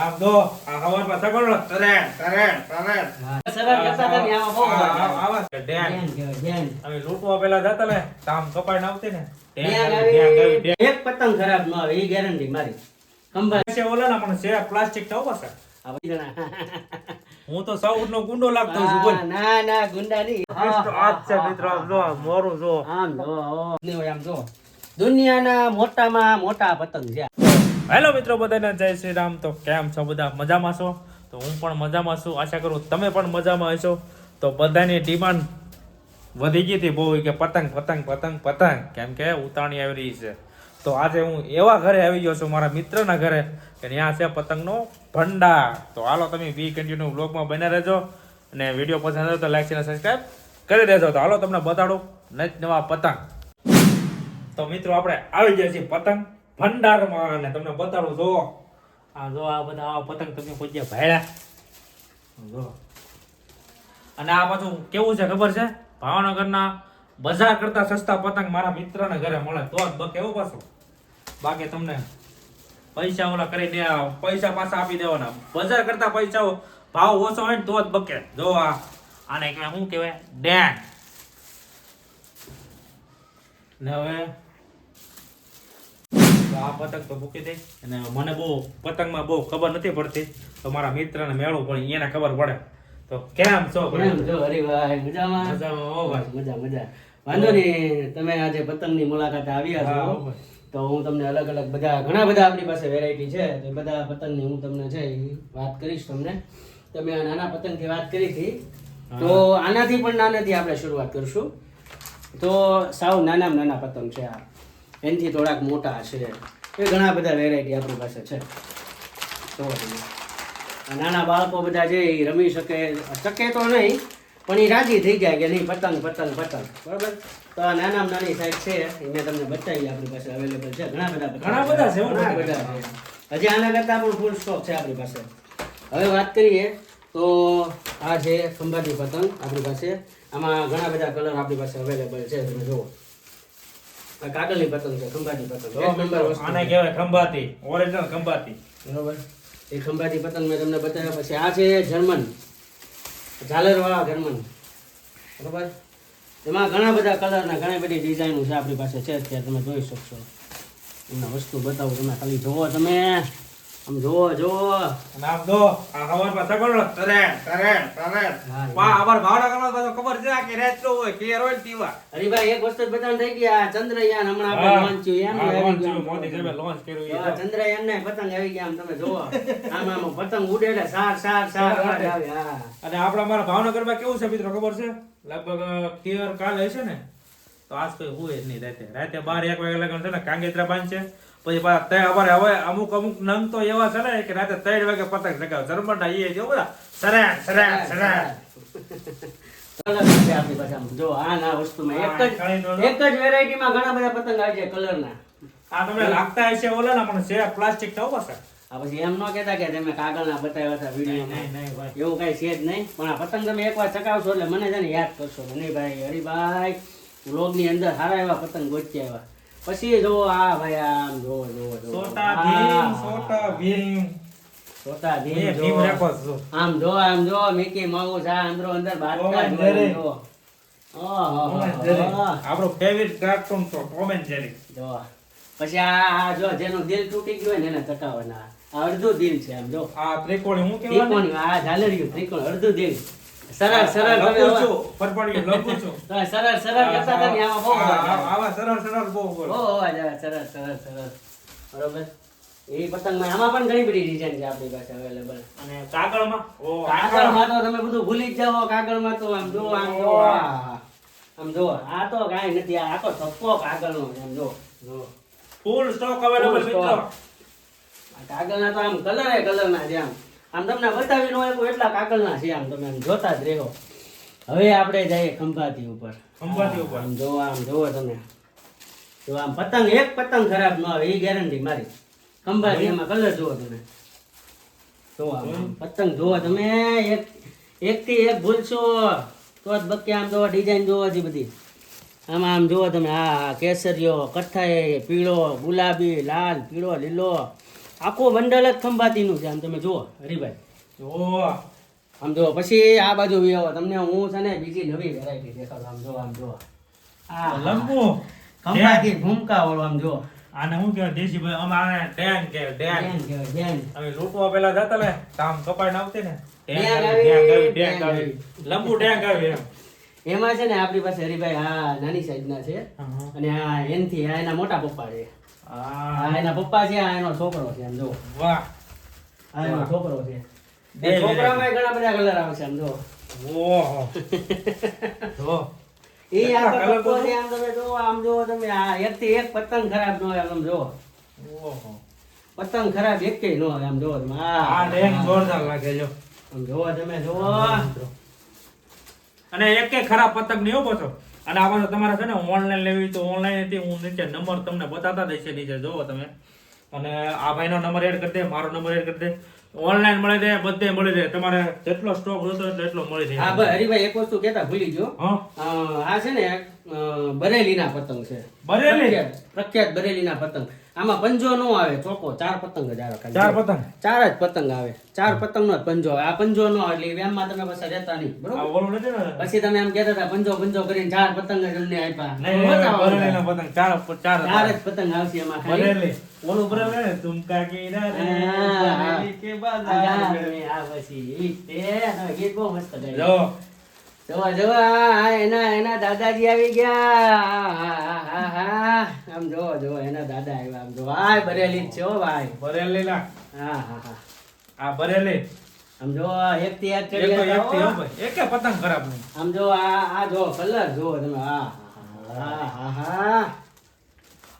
આમ જો આ હવારમાં તગડો તરેણ તરેણ તરેણ સરળ કરતા હતા ને આમાં બહુ આવા ડેન અમે લૂંટવા પેલા જતા ને કામ કપાઈને આવતી ને એક પતંગ ખરાબ ન આવે એ ગેરંટી મારી ખંભા છે ઓલા ના પણ છે પ્લાસ્ટિક ના ઉભા છે આ બધી જણા હું તો સાઉથ નો ગુંડો લાગતો છું બોલ ના ગુંડા નહીં આજ છે મિત્રો આમ જો મોરું જો આમ જો આમ જો દુનિયાના મોટામાં મોટા પતંગ છે હેલો મિત્રો બધાને જય શ્રી રામ. તો કેમ છો બધા? મજામાં છો? તો હું પણ મજામાં છું. આશા કરું તમે પણ મજામાં હશો. તો બધાની ડિમાન્ડ વધી ગઈ હતી બહુ કે પતંગ પતંગ પતંગ પતંગ, કેમ કે ઉતાવળી આવી રહી છે. તો આજે હું એવા ઘરે આવી ગયો છું, મારા મિત્રના ઘરે, કે ત્યાં છે પતંગનો ભંડાર. તો હાલો તમે બી કન્ટિન્યુ બ્લોગમાં બને રહેજો, અને વિડીયો પસંદ આવે તો લાઈક અને સબસ્ક્રાઈબ કરી દેજો. તો હાલો તમને બતાડું નવા પતંગ. તો મિત્રો આપણે આવી ગયા છીએ પતંગ ભંડારમાં, અને તમને બતાડું જો આ જો આ બધા આવા પતંગ તમે કોઈ જ્યાં ભાડ્યા જો. અને આ પાછું કેવું છે ખબર છે? ભાવનગરના બજાર કરતા સસ્તા પતંગ મારા મિત્રના ઘરે મળે તો જ બકે એવું પાછું. બાકી તમને પૈસા ઓલા કરી દે, પૈસા પાછા આપી દેવાના. બજાર કરતા પૈસા ભાવ ઓછો હોય ને તો જ બકે. જો આને કહેવાય શું કહેવાય? ડેન. ને હવે આ પતંગ તો મૂકી દે. અને મને બહુ પતંગમાં બહુ ખબર નથી પડતી, તો મારા મિત્રને મેળવું પણ એને ખબર પડે. તો કેમ છો? કેમ છો હરિભાઈ? મજામાં? મજામાં હો ભાઈ. મજા વાંધો નહીં, તમે આજે પતંગની મુલાકાતે આવ્યા છો તો હું તમને અલગ અલગ ઘણા બધા આપણી પાસે વેરાયટી છે, તો બધા પતંગની હું તમને છે એ વાત કરીશ. તમને તમે આ નાના પતંગથી વાત કરી હતી, તો આનાથી પણ નાનાથી આપણે શરૂઆત કરશું. તો સાવ નાના પતંગ છે આ, એનાથી થોડાક મોટા છે, એ ઘણા બધા વેરાયટી આપણી પાસે છે. તો નાના બાળકો બધા છે એ રમી શકે તો નહીં, પણ એ રાજી થઈ જાય કે નહીં પતંગ પતંગ પતંગ, બરાબર? તો આ નાનામાં નાની સાઈઝ છે એ મેં તમને બતાવી, આપણી પાસે અવેલેબલ છે ઘણા બધા છે. હજી આના કરતાં પણ ફૂલ સ્ટોક છે આપણી પાસે. હવે વાત કરીએ તો આ છે ખંભાતી પતંગ આપણી પાસે. આમાં ઘણા બધા કલર આપણી પાસે અવેલેબલ છે, તમે જુઓ. આ કાગળની પતંગ છે, ખંભાતી પતંગ. આને કહેવાય ખંભાતી, ઓરિજિનલ ખંભાતી, બરોબર? એ ખંભાતી પતંગ મેં તમને બતાવ્યા. પછી આ છે જર્મન, ઝાલરવાળા જર્મન, બરોબર? એમાં ઘણા બધા કલરના ઘણી બધી ડિઝાઇનો છે આપણી પાસે છે. અત્યારે તમે જોઈ શકશો. તમને વસ્તુ બતાવું, તમે ખાલી જોવો. તમે આમ જોવો. નામ દો આ હવારમાં તગડો તરેણ તરેણ તરેણ. પા અમાર ભાવનગરમાં તો ખબર છે કે રેચલો હોય કે રોય તીવા. અરે ભાઈ એક વસ્તુ બતાવવાનું થઈ ગયા, ચંદ્રયાન હમણાં આપણે લોન્ચ થયું, એમ આવી ગયું. મોદી સાહેબે લોન્ચ કર્યું એ ચંદ્રયાન ને પતંગ આવી ગયા. આમ તમે જોવો, આમ પતંગ ઉડે એટલે સાર અવાજ આવે. હા. અને આપણા અમારા ભાવનગરમાં કેવું છે મિત્રો ખબર છે? લગભગ ક્લિયર કાલે હશે ને, તો આજ કોઈ હોય જ નહીં. રાતે 12-1 વાગે લગન છે ને કાંગેત્રા બાંધ છે. પછી પાછા અમારે હવે અમુક નંગ તો એવા છે ને કે રાતે 3 વાગે પતંગ ચગાવે. જર્મનના એ જો બધા સરેણ સરેણ સરેણ. આપણી પાસે આમ જો આ ના વસ્તુમાં એક જ વેરાયટીમાં ઘણા બધા પતંગ આવી જાય કલરના. આ તમને લાગતા હશે ઓલા ના, પણ છે પ્લાસ્ટિક ના ઉભા છે. આ પછી એમ ન કહેતા કે તમે કાગળના બતાવ્યા હતા વિડીયોમાં, એવું કઈ છે જ નહીં. પણ આ પતંગ તમે એકવાર ચકાવશો એટલે મને છે ને યાદ કરશો કે નહીં ભાઈ હરિભાઈ વ્લોગની અંદર સારા એવા પતંગ ગોચ્યા આવ્યા. પછી જો આ ભાઈ આમ જો છોટા ભીમ આમ જો મિકી માઉસ આ અંદર બાટકા જો. આપણો ફેવરિટ કાર્ટૂન તો ટોમ એન્ડ જેરી. જો પછી આ જો જેનું દિલ તૂટી ગયું હોય ને એને ચટાવવાના. આ અડધું દિલ છે. આમ જો આ ત્રિકોણી હું કહેવાય? ત્રિકોણી, આ ઝાલરિયું ત્રિકોણ, અડધું દિલ. સરળ પરપાડી લખું છું. સરળ કરતા હતા ને આમાં બહુ આવા સરળ બહુ અવાજ આવે. સરળ બરોબર. એ પતંગમાં આમાં પણ ઘણી બધી ડિઝાઇન છે આપણી પાસે અવેલેબલ. અને કાગળમાં તો તમે બધું ભૂલી જ જાઓ. કાગળમાં તો આમ જો આ તો કાંઈ નથી. આ આખો થપ્પો કાગળનો છે. આમ જો ફૂલ સ્ટોક અવેલેબલ મિત્રો. કાગળના તો આમ કલરના છે. આમ તમને બતાવી ન હોય એટલા કાગળના છે. આમ તમે આમ જોતા જ રહો. હવે આપણે જઈએ ખંભાતી ઉપર. આમ જોવો તમે. જો આમ પતંગ એક પતંગ ખરાબ ન આવે એ ગેરંટી મારી. ખંભાતી એમાં કલર જોવો તમે. જો આમ પતંગ જોવો તમે, એકથી એક ભૂલશો તો જ બકે. આમ જોવો ડિઝાઇન જોવો છે બધી. આમાં આમ જુઓ તમે. આ કેસરીયો, કથ્થાઈ, પીળો, ગુલાબી, લાલ, પીળો, લીલો, આખું બંડલ જ ખંભાતીનું છે આમ તમે જુઓ હરીભાઈ જો આમ જુઓ પછી આ બાજુ બી આવો તમને હું છે ને બીજી નવી વેરાયટી દેખાડું આમ જુઓ આ લંબુ ખંભાતી ભૂમકા વાળો આમ જુઓ આને શું કહેવાય દેશી ભાઈ અમારે ડેંગ કે ડેંગ ડેંગ કહેવાય, ડેંગ. અમે લૂંટવા પેલા જતા લે કામ કપાઈને આવતી ને ડેંગ આવી, ડેંગ આવી. લંબુ ડેંગ આવી એમ એમાં છે ને આપણી પાસે હરીભાઈ આ નાની સાઈઝના છે અને આ એનથી આ એના મોટા પપ્પા છે આ એના પપ્પા છે આ એનો છોકરો છે આમ જુઓ વાહ આ એનો છોકરો છે બે એ છોકરામાં ઘણા બધા કલર આવે છે આમ જુઓ ઓહો જો એ આ કેટલા colour પપ્પો છે આમ તમે જુઓ આમ જુઓ તમે આ એકથી એક પતંગ ખરાબ ન હોય આમ જુઓ ઓહો પતંગ ખરાબ એકેય ન હોય આમ જુઓ તમે આ ડેંગ જોરદાર લાગે જો આમ જુઓ તમે જુઓ અને એક ખરાબ પતંગ નહીં પાછો અને આ પાછો તમારે છે ને ઓનલાઈન લેવી તો ઓનલાઈન હતી હું નીચે નંબર તમને બતાતા દઈશ નીચે જોવો તમે અને આ ભાઈનો નંબર એડ કરી દે મારો નંબર એડ કરી દે ઓનલાઈન મળી જાય બધે મળી જાય તમારે જેટલો સ્ટોક જોતો હોય એટલો મળી જાય હા ભાઈ હરીભાઈ એક વસ્તુ કેતા ભૂલી ગયો હા આ છે ને બરેલીના પતંગ છે બરેલી પ્રખ્યાત બરેલીના પતંગ આમાં પંજો નો આવે ચોકો 4 પતંગ જ આવે ખાલી. ચાર પતંગ 4 જ પતંગ આવે 4 પતંગનો જ પંજો આવે આ પંજો નો આવે એટલે વેમમાં તમે પછી રહેતા નહીં આ બરોબર ઓલું નથી ને પછી તમે એમ કહેતા હતા પંજો પંજો કરીને 4 પતંગ જ અમને આપ્યા નહીં બરેલીનો પતંગ ચાર ચાર 4 જ પતંગ આવશે એમાં ખાલી બરેલી ઓલું બરેલી ને તુમકા કિનારે બરેલી કે બાજાર આ પછી ઈ તે તમે ગીત બહુ મસ્ત ગાયું. જો જોવા જોવા એના દાદાજી આવી ગયા આમ જોવો જોવો એના દાદા આવ્યા આમ જો ભાઈ બરેલી જ છે હો ભાઈ બરેલી ના હા હા હા આ બરેલી આમ જો એક થી એક એક ચડી તો ગયા એક થી હો. ભાઈ એકે પતંગ ખરાબ નહીં આમ જો આ જો કલર જો તમે હા હા હા હા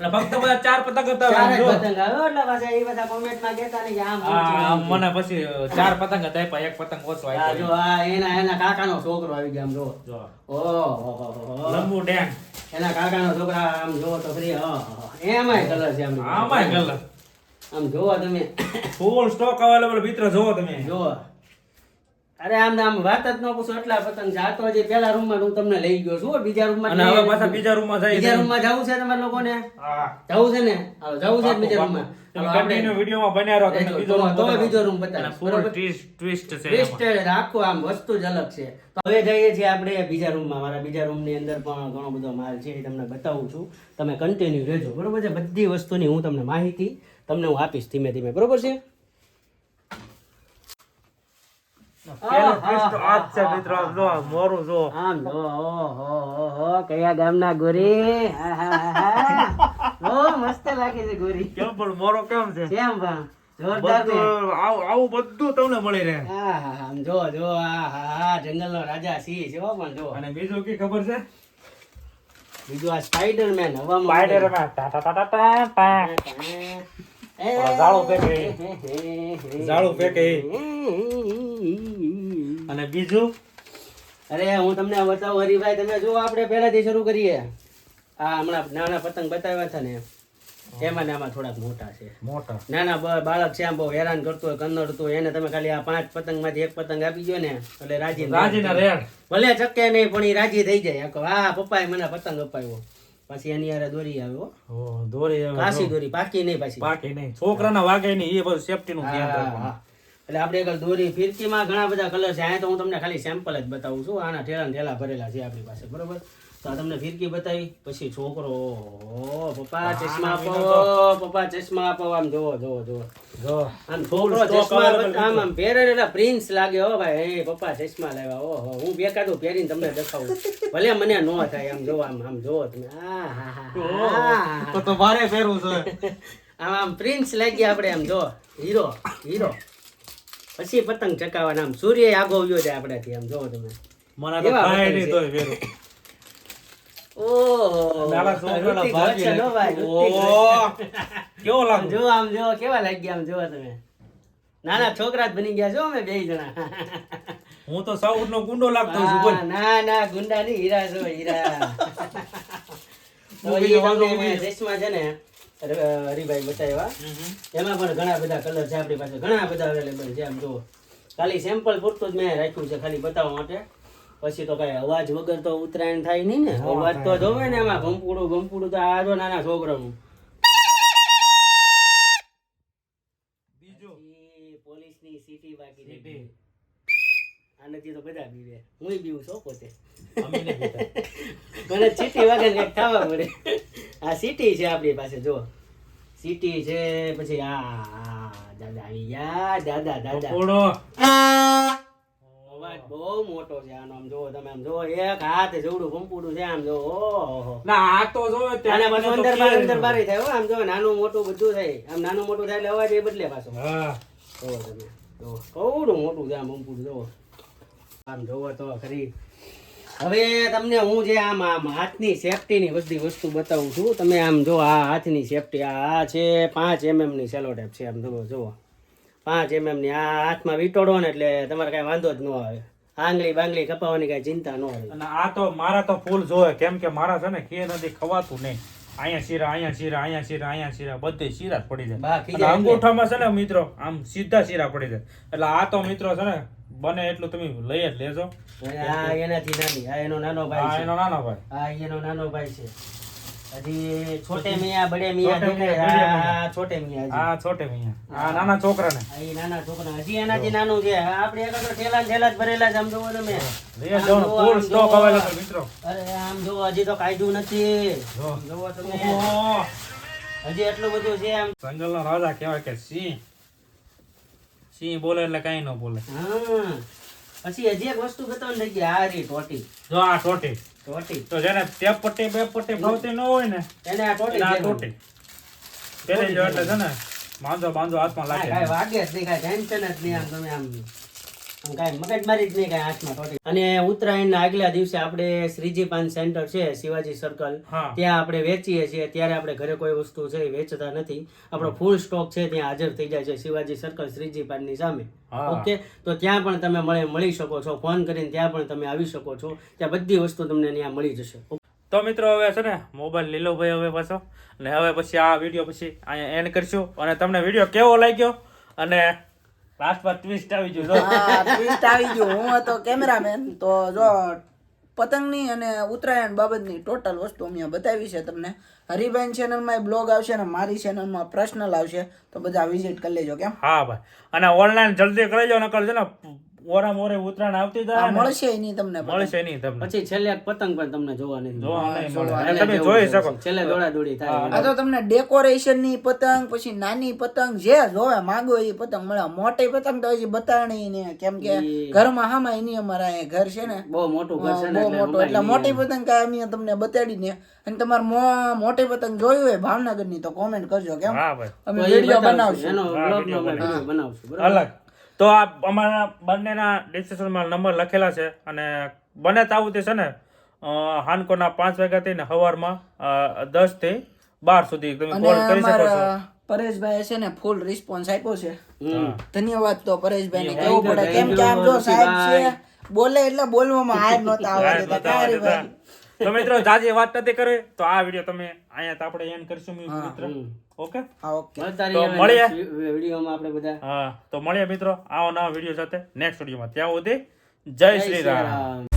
એટલે ફક્ત બધા ચાર પતંગ હતા ચાર આમ જ જો. પતંગ આવ્યો એટલે પાછા એ બધા કોમેન્ટમાં કહેતા નહીં કે આમ આ મને પછી ચાર પતંગ હતા આપ્યા, એક પતંગ ઓછો આ આપ્યો જો આ એના કાકાનો છોકરો આવી ગયા આમ જો જો ઓહો લંબુ ડેંગ એના કાકાનો છોકરા આમ જોવો તો ફરી એમાંય કલર છે આમ આમાંય કલર આમ જોવો તમે ફૂલ સ્ટોક અવેલેબલ મિત્ર જોવો તમે જોવો અરે આમ વાત જ ન પૂછો એટલા પતંગ છે આ તો હજી પેલા રૂમમાં હું તમને લઈ ગયો છું બીજા રૂમમાં અને હવે પાછા બીજા રૂમમાં જાય બીજા રૂમમાં જવું છે તમારા લોકોને હા જવું છે ને હાલો જવું છે ને બીજા રૂમમાં તમે કન્ટિન્યુ વિડિયોમાં બન્યા રહો તમને બીજો room તો બતાવો. બીજો રૂમ અને બતાવીશ full બરોબર twist છે ટ્વિસ્ટ એમાં. આખું આમ વસ્તુ જ અલગ છે તો હવે જઈએ છીએ આપણે બીજા રૂમમાં મારા બીજા રૂમની અંદર પણ ઘણો બધો માલ છે એ તમને બતાવું છું તમે કન્ટિન્યુ રહેજો બરોબર છે બધી વસ્તુની હું તમને માહિતી તમને હું આપીશ ધીમે ધીમે બરોબર છે પેલો twist આ જ છે મિત્રો જો મોરું જો આમ જો ઓહો કયા ગામના ગોરી ઓ મસ્ત લાગે છે ગોરી કેમ પણ મોરો કેમ છે કેમ બા જોરદાર ને બધું આવું બધું તમને મળી રહે આમ જો જો આ જંગલનો રાજા સિંહ છે હો પણ જો અને બીજું কি ખબર છે બીજું આ સ્પાઈડરમેન હવામાં સ્પાઈડરમેન ટા ટા ટા ટા ટા ઝાડુ ફેંકે ઝાડુ ફેંકે અને બીજું અરે હું તમને બતાવું હરીભાઈ તમે જો આપણે પહેલાથી શરૂ કરીએ આ હમણાં નાના પતંગ બતાવ્યા હતા ને એમાં ને આમાં થોડાક મોટા છે મોટા નાના બાળક છે આમ બહુ હેરાન કરતો હોય કન્નડતો હોય એને તમે ખાલી આ 5 પતંગમાંથી એક પતંગ આપી દો ને એટલે રાજીના રેડ ભલે ચકે નહીં પણ એ રાજી થઈ જાય આખો હા પપ્પાએ મને પતંગ અપાવ્યો પછી એની હારે દોરી આવ્યો ઓ દોરી આવે કાસી દોરી પાકી નહીં પાછી બાકી નહીં છોકરાના વાગે નહીં એ બધું સેફટી નું ધ્યાન રાખવાનું હા. એટલે આપણે આગળ દોરી ફિરકીમાં ઘણા બધા કલર છે અહીંયા તો હું તમને ખાલી સેમ્પલ જ બતાવું છું આના ઠેલા ને ઠેલા ભરેલા છે આપણી પાસે બરોબર તો આ તમને ફિરકી બતાવી પછી છોકરો ઓહો, પપ્પા ચશ્મા આપો પપ્પા ચશ્મા આપો આમ જોવો જોવો જોવો જો આમ છોકરો ચશ્મા આમ આમ પહેરે એટલે પ્રિન્સ લાગે હો ભાઈ એ પપ્પા ચશ્મા લાવ્યા ઓહો હું બેકાદું પહેરીને તમને દેખાવું ભલે મને નો થાય આમ જોવો આમ જોવો તમે તો મારે ફેરવું છે આમ પ્રિન્સ લાગી આપણે આમ જો હીરો હીરો પછી પતંગ ચકાવવાના આમ સૂર્ય આગો ગયો છે આપણાથી આમ જોવો તમે મને તો એવા કાંઈ પતંગ નહીં છે. તોય ફેરવું ઓહો નાના છોકરાના ઋતિક ભાગ્ય. રોશન હો ભાઈ, ઋતિક ઓહ, રોશન. કેવો લાગુ જો આમ જો કેવા લાગ્યા આમ જોવો તમે નાના છોકરા જ બની ગયા છો અમે બે જણા હું તો સાઉથ નો ગુંડો લાગતો છું બોલ ના ના ગુંડા ની હીરા છો હીરા તો Movie ઈ નો વાંધો તમને નહીં. ચશ્મા છે ને હરીભાઈ બતાવ્યા એમાં પણ ઘણા બધા કલર છે આપણી પાસે ઘણા બધા અવેલેબલ છે આમ જો ખાલી સેમ્પલ પૂરતું જ મેં રાખ્યું છે ખાલી બતાવવા માટે પછી તો કઈ અવાજ વગર તો ઉત્તરાયણ થાય નહીં ને અવાજ તો જોવે ને એમાં ભંપુડું તો આ જો નાના છોકરાનું સીટી બાકી રહી સીટી. ગઈ. આનાથી તો બધા પીવે, હુંય પીવું છું પોતે. અમે નહીં પીતા. મને સીટી વગર કંઈક ખાવા પડે. આ સીટી છે આપણી પાસે, જો સીટી છે, પછી આ દાદા આવી ગયા, દાદા થોડો. અવાજ બહુ મોટો છે આનો, આમ જોવો તમે, આમ જોવો એક હાથ જેવડું પંપુડું છે, આમ જોવો. ઓહો. ના આ તો જોયો તે આને પાછું તો અંદર બાર થાય હો, આમ જો નાનું મોટું બધું થાય, આમ નાનું મોટું થાય એટલે અવાજ એ બદલે પાછો. હા. જોવો તમે, જોવો કેવડું મોટું છે આમ પંપુડું, જોવો આમ જોવો તો ખરી. હવે તમને હું જે આમ હાથની સેફટીની બધી વસ્તુ બતાવું છું. તમે આમ જો આ હાથની સેફટી, આ છે 5 mm ની સેલો ટેપ છે, આમ જુઓ 5 mm ની. આ હાથમાં વીંટોળો ને એટલે તમારે કાંઈ વાંધો જ ન આવે, આંગળી બાંગળી કપાવવાની કાંઈ ચિંતા ન હોય. અને આ તો મારા તો ફૂલ જોવે, કેમ કે મારા છે ને કે નથી ખવાતું નહીં. અહીંયા શીરા, અહીંયા શીરા, અહીંયા શીરા, અહીંયા શીરા, બધે શીરા જ પડી જાય. બાકી અને અંગૂઠામાં છે ને મિત્રો આમ સીધા શીરા પડી જાય. એટલે આ તો મિત્રો છે ને બને એટલું તમે લઈ જ લેજો. આ એનાથી નાની, આ એનો નાનો આ ભાઈ છે, એનો નાનો ભાઈ. આ એનો નાનો ભાઈ છે. હજી છોટે મિયા બડે મિયા છોટે દેખાય. મિયા, આ છોટે મિયા હજી. આ છોટે મિયા, આ નાના છોકરાને આ ઈ નાના છોકરા હજી એનાથી નાનું છે. આપણે એક આગળ ઠેલા ને ઠેલા જ ભરેલા છે, આમ જોવો તમે. લઈ જવાનો ફૂલ સ્ટોક આવેલો છે મિત્રો. અરે આમ જોવો, હજી તો કાઢ્યું નથી. જો. જોવો તમે, ઓહો. હજી એટલું બધું છે આમ. જંગલનો રાજા કહેવાય કે સિંહ. સિંહ બોલે એટલે કઈ ન બોલે. હા, પછી હજી એક વસ્તુ બતાવો ને જગ્યા, આ રી ટોટી. જો આ ટોટી. ટોટી તો જેને ટેપ પટ્ટી બે પટ્ટી ફાવતી ન હોય ને એને આ ટોટી એને આ કહેવાય. ટોટી પહેરી જો એટલે છે ને બાંધો બાંધો હાથમાં કાંઈ લાગે. વાગે જ નહીં, કાંઈ ટેન્શન જ નહીં, આમ તમે આમ કાંઈ મગજમારી જ નહીં કાંઈ હાથમાં ટોટી. અને ઉત્તરાયણના આગલા દિવસે આપણે શ્રીજી પાન સેન્ટર છે શિવાજી સર્કલ, હા. ત્યાં આપણે વેચીએ છીએ. ત્યારે આપણે ઘરે કોઈ વસ્તુ છે એ વેચતા નથી, આપણો ફૂલ સ્ટોક છે ત્યાં હાજર થઈ જાય છે શિવાજી સર્કલ શ્રીજી પાનની સામે. હા. ઓકે, તો ત્યાં પણ તમે મળી શકો છો, ફોન કરીને ત્યાં પણ તમે આવી શકો છો, ત્યાં બધી વસ્તુ તમને ત્યાં મળી જશે. તો મિત્રો હવે છે ને મોબાઈલ લીલો ભાઈ હવે પાછો, અને હવે પછી આ વિડીયો પછી અહીંયા એન્ડ કરશું. અને તમને વિડીયો કેવો લાગ્યો અને લાસ્ટમાં ટ્વિસ્ટ આવી ગયું. જો. હા, ટ્વિસ્ટ આવી ગયું. હું હતો કેમેરામેન, તો જો પતંગની અને ઉત્તરાયણ બાબતની ટોટલ વસ્તુ અમે બતાવી છે તમને. હરિભાઈ ચેનલમાં બ્લોગ આવશે અને મારી ચેનલમાં પર્સનલ આવશે, તો બધા વિઝિટ કરી લેજો. કેમ? હા ભાઈ, અને ઓનલાઈન જલ્દી કરી જાવ, નકર છે ને ઓરા મોરે ઉત્તરાયણ આવતી જાય આ ને, મળશે નહીં તમને પતંગ. મળશે નહીં તમને. પછી છેલ્લે એક પતંગ પણ તમને જોવા નહીં મળે. જોવા નહીં મળે. જોવા અને તમે જોઈ શકો. છેલ્લે દોડાદોડી થાય. આ તો તમને ડેકોરેશન ની પતંગ, પછી નાની પતંગ જે જોવે માંગો એ પતંગ મળે. મોટી પતંગ તો હજી બતાણી ને, કેમ કે ઘરમાં હામાં એની અમારા અહીંયા ઘર છે ને બહુ મોટું ઘર છે ને, બહુ એટલે મોટું, એટલે મોટી પતંગ કાંઈ અમે તમને બતાડી ને. અને તમારે મોટી પતંગ જોઈ હોય ભાવનગર ની તો કોમેન્ટ કરજો. કેમ? હા ભાઈ, અમે તો એ વિડીયો બતાવશું. બનાવશું. એનો હા, બ્લોગ વિડીયો બનાવશું. બરાબર? અલગ. તો આ અમારા બંનેના ડિસ્ક્રિપ્શનમાં નંબર લખેલા છે, અને બને તાવું તે છે ને હાનકોના 5 વાગ્યાથી ને સવારમાં 10 થી 12 સુધી તમે અને કોલ કરી શકો છો. અમારા પરેશભાઈ છે ને ફૂલ રિસ્પોન્સ આપ્યો છે. હમ. ધન્યવાદ તો પરેશભાઈ ને કેવું પડે, કેમ કે આમ જો સાહેબ છે બોલે એટલે બોલવામાં હાર નહોતા આવવા દેતા. કાંઈ ભાઈ. તો મિત્રો જાજી વાત નથી કરવી, તો આ વિડીયો તમે અહીંયા આપણે એન્ડ કરશું મિત્ર. ઓકે, હા, ઓકે. મળતા તો રહીએ મળીએ. next વિડીયોમાં આપણે બધા. હા, તો મળીએ મિત્રો આવો નવા વિડીયો સાથે નેક્સ્ટ વિડીયોમાં. ત્યાં સુધી જય શ્રી રામ.